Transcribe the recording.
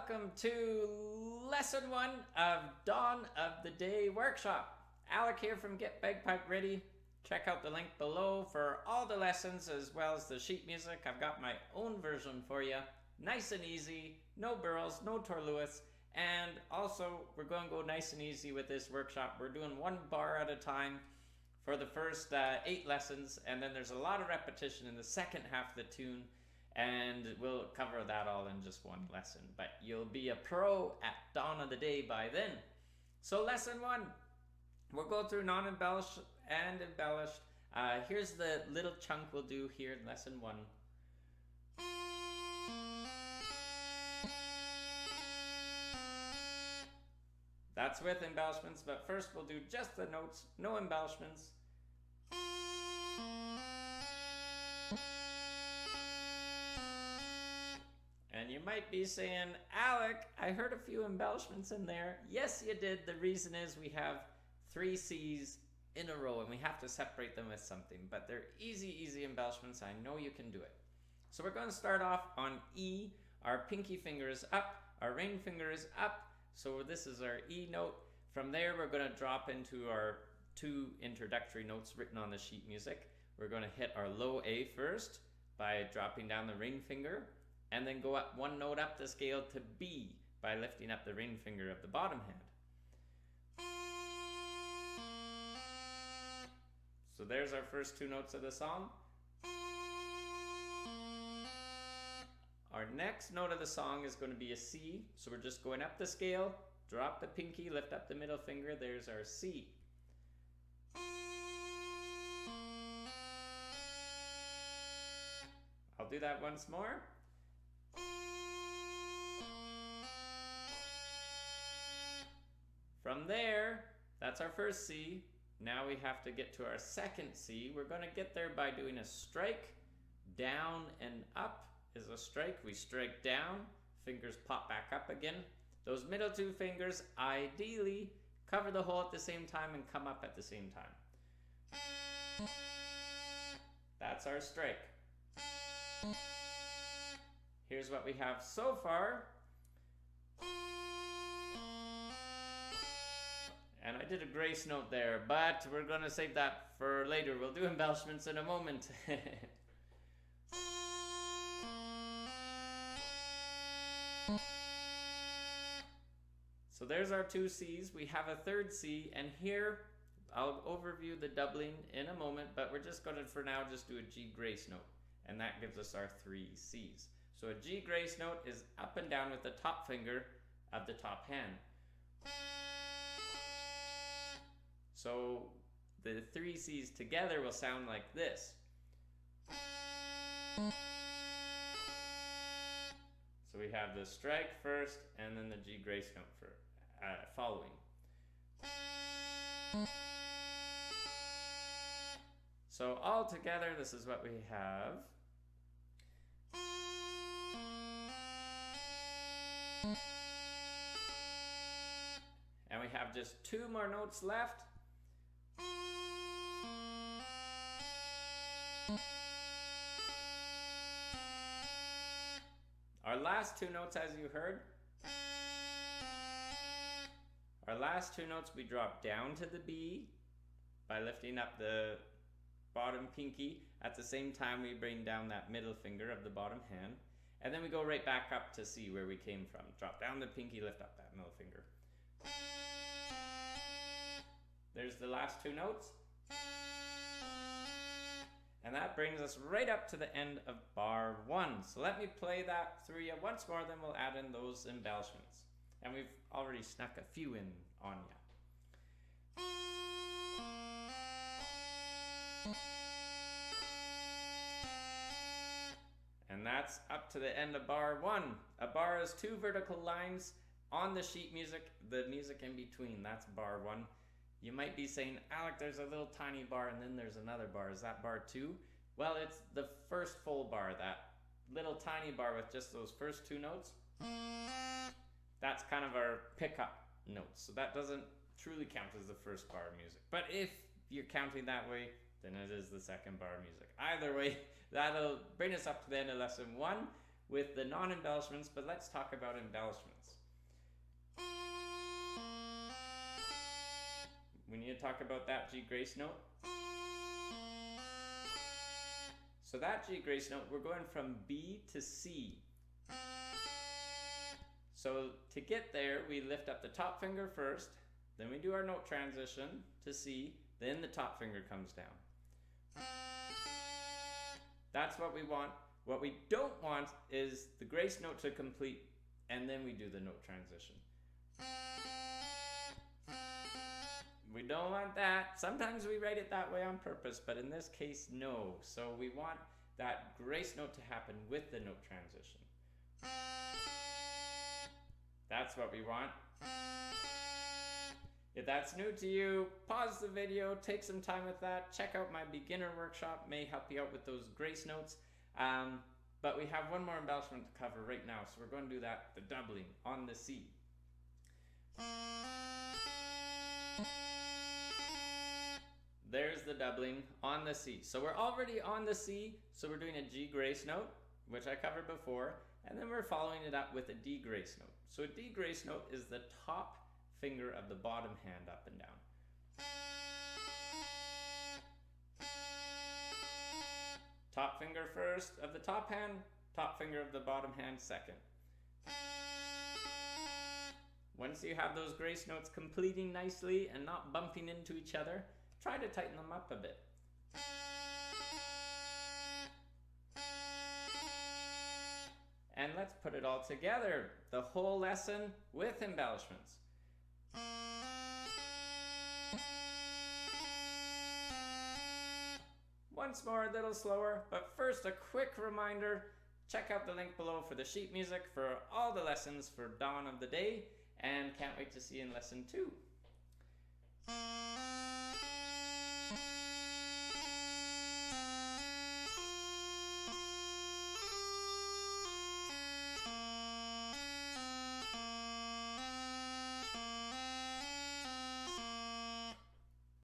welcome to lesson 1 of Dawn of the Day workshop. Alec here from Get Bagpipe Ready. Check out the link below for all the lessons as well as the sheet music. I've got my own version for you. Nice and easy, no birls, no torluaths, and also we're going to go nice and easy with this workshop. We're doing one bar at a time for the first 8 lessons, and then there's a lot of repetition in the second half of the tune, and we'll cover that all in just one lesson. But you'll be a pro at Dawn of the Day by then. So lesson 1, we'll go through non-embellished and embellished. Here's the little chunk we'll do here in lesson 1. That's with embellishments, but first we'll do just the notes, no embellishments. And you might be saying, Alec, I heard a few embellishments in there. Yes, you did. The reason is we have 3 C's in a row and we have to separate them with something, but they're easy embellishments. I know you can do it. So we're going to start off on E. Our pinky finger is up, our ring finger is up. So this is our E note. From there, we're going to drop into our 2 introductory notes written on the sheet music. We're going to hit our low A first by dropping down the ring finger, and then go up 1 note up the scale to B by lifting up the ring finger of the bottom hand. So there's our first 2 notes of the song. Our next note of the song is going to be a C, so we're just going up the scale, drop the pinky, lift up the middle finger, there's our C. I'll do that once more. From there, that's our first C. Now we have to get to our second C. We're going to get there by doing a strike. Down and up is a strike. We strike down, fingers pop back up again. Those middle 2 fingers ideally cover the hole at the same time and come up at the same time. That's our strike. Here's what we have so far. And I did a grace note there, but we're going to save that for later. We'll do embellishments in a moment. So there's our 2 C's. We have a 3rd C, and here I'll overview the doubling in a moment, but we're just going to, for now, just do a G grace note, and that gives us our 3 C's. So a G grace note is up and down with the top finger of the top hand. So the 3 C's together will sound like this. So we have the strike first and then the G grace note for following. So all together, this is what we have. And we have just 2 more notes left. Our last 2 notes, as you heard, our last 2 notes we drop down to the B by lifting up the bottom pinky. At the same time we bring down that middle finger of the bottom hand, and then we go right back up to C where we came from. Drop down the pinky, lift up that middle finger. There's the last 2 notes. And that brings us right up to the end of bar 1. So let me play that through you once more, then we'll add in those embellishments. And we've already snuck a few in on you. And that's up to the end of bar 1. A bar is 2 vertical lines on the sheet music, the music in between. That's bar 1. You might be saying, Alec, there's a little tiny bar and then there's another bar. Is that bar 2? Well, it's the first full bar, that little tiny bar with just those first 2 notes. That's kind of our pickup notes. So that doesn't truly count as the first bar of music. But if you're counting that way, then it is the second bar of music. Either way, that'll bring us up to the end of lesson 1. with the non-embellishments, but let's talk about embellishments. We need to talk about that G grace note. So that G grace note, we're going from B to C. So to get there, we lift up the top finger first, then we do our note transition to C, then the top finger comes down. That's what we want. What we don't want is the grace note to complete, and then we do the note transition. We don't want that. Sometimes we write it that way on purpose, but in this case, no. So we want that grace note to happen with the note transition. That's what we want. If that's new to you, pause the video, take some time with that. Check out my beginner workshop, may help you out with those grace notes. But we have one more embellishment to cover right now, so we're going to do that, the doubling on the C. There's the doubling on the C. So we're already on the C, so we're doing a G grace note, which I covered before, and then we're following it up with a D grace note. So a D grace note is the top finger of the bottom hand up and down. Top finger first of the top hand, top finger of the bottom hand second. Once you have those grace notes completing nicely and not bumping into each other, try to tighten them up a bit. And let's put it all together, the whole lesson with embellishments. Once more, a little slower, but first a quick reminder, check out the link below for the sheet music for all the lessons for Dawn of the Day, and can't wait to see you in lesson 2.